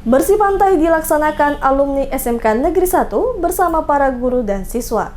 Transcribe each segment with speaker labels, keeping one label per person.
Speaker 1: Bersih pantai dilaksanakan alumni SMK Negeri 1 bersama para guru dan siswa.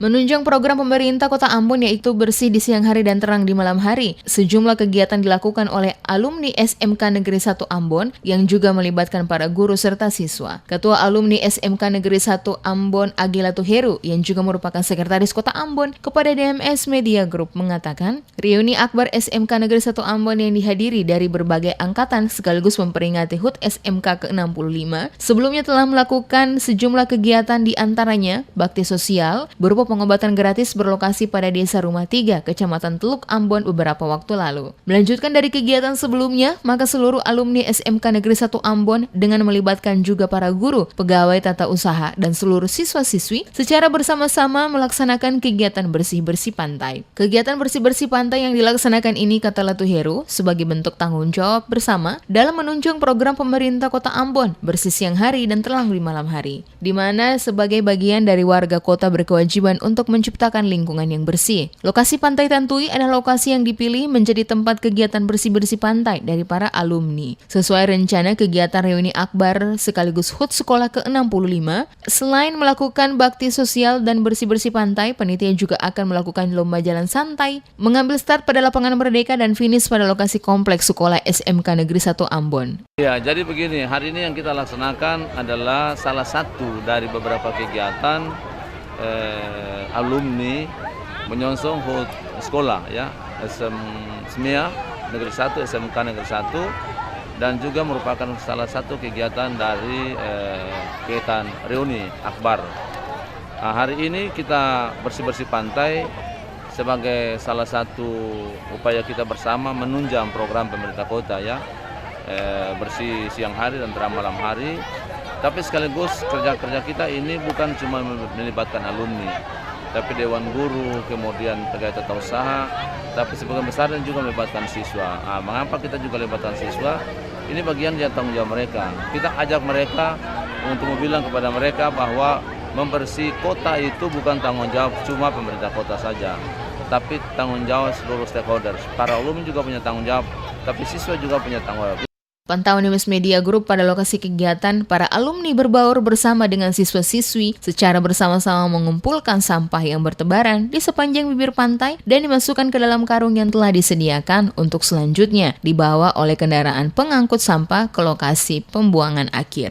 Speaker 2: Menunjang program pemerintah Kota Ambon yaitu bersih di siang hari dan terang di malam hari, sejumlah kegiatan dilakukan oleh alumni SMK Negeri 1 Ambon yang juga melibatkan para guru serta siswa. Ketua alumni SMK Negeri 1 Ambon Agila Tuheru yang juga merupakan sekretaris Kota Ambon kepada DMS Media Group mengatakan, reuni akbar SMK Negeri 1 Ambon yang dihadiri dari berbagai angkatan sekaligus memperingati HUT SMK ke-65 sebelumnya telah melakukan sejumlah kegiatan di antaranya bakti sosial berupa pengobatan gratis berlokasi pada Desa Rumah 3, Kecamatan Teluk Ambon beberapa waktu lalu. Melanjutkan dari kegiatan sebelumnya, maka seluruh alumni SMK Negeri 1 Ambon dengan melibatkan juga para guru, pegawai tata usaha, dan seluruh siswa-siswi secara bersama-sama melaksanakan kegiatan bersih-bersih pantai. Kegiatan bersih-bersih pantai yang dilaksanakan ini, kata Latuheru, sebagai bentuk tanggung jawab bersama dalam menunjang program pemerintah Kota Ambon bersih siang hari dan terang di malam hari, di mana sebagai bagian dari warga kota berkewajiban untuk menciptakan lingkungan yang bersih. Lokasi Pantai Tantui adalah lokasi yang dipilih menjadi tempat kegiatan bersih-bersih pantai dari para alumni. Sesuai rencana kegiatan reuni akbar sekaligus HUT sekolah ke-65, selain melakukan bakti sosial dan bersih-bersih pantai, panitia juga akan melakukan lomba jalan santai, mengambil start pada lapangan Merdeka dan finish pada lokasi kompleks sekolah SMK Negeri 1 Ambon.
Speaker 3: Ya, jadi begini, hari ini yang kita laksanakan adalah salah satu dari beberapa kegiatan alumni menyongsong HUT sekolah ya SMIA Negeri 1, SMK Negeri 1, dan juga merupakan salah satu kegiatan dari kegiatan reuni akbar. Nah, hari ini kita bersih-bersih pantai sebagai salah satu upaya kita bersama menunjang program pemerintah kota ya, bersih siang hari dan terang malam hari. Tapi sekaligus kerja-kerja kita ini bukan cuma melibatkan alumni, tapi dewan guru, kemudian pegawai tata usaha, tapi sebagian besar dan juga melibatkan siswa. Nah, mengapa kita juga melibatkan siswa? Ini bagian dari tanggung jawab mereka. Kita ajak mereka untuk bilang kepada mereka bahwa membersih kota itu bukan tanggung jawab cuma pemerintah kota saja, tapi tanggung jawab seluruh stakeholders. Para alumni juga punya tanggung jawab, tapi siswa juga punya tanggung jawab.
Speaker 2: Pantauan DMS Media Group pada lokasi kegiatan, para alumni berbaur bersama dengan siswa-siswi secara bersama-sama mengumpulkan sampah yang bertebaran di sepanjang bibir pantai dan dimasukkan ke dalam karung yang telah disediakan untuk selanjutnya dibawa oleh kendaraan pengangkut sampah ke lokasi pembuangan akhir.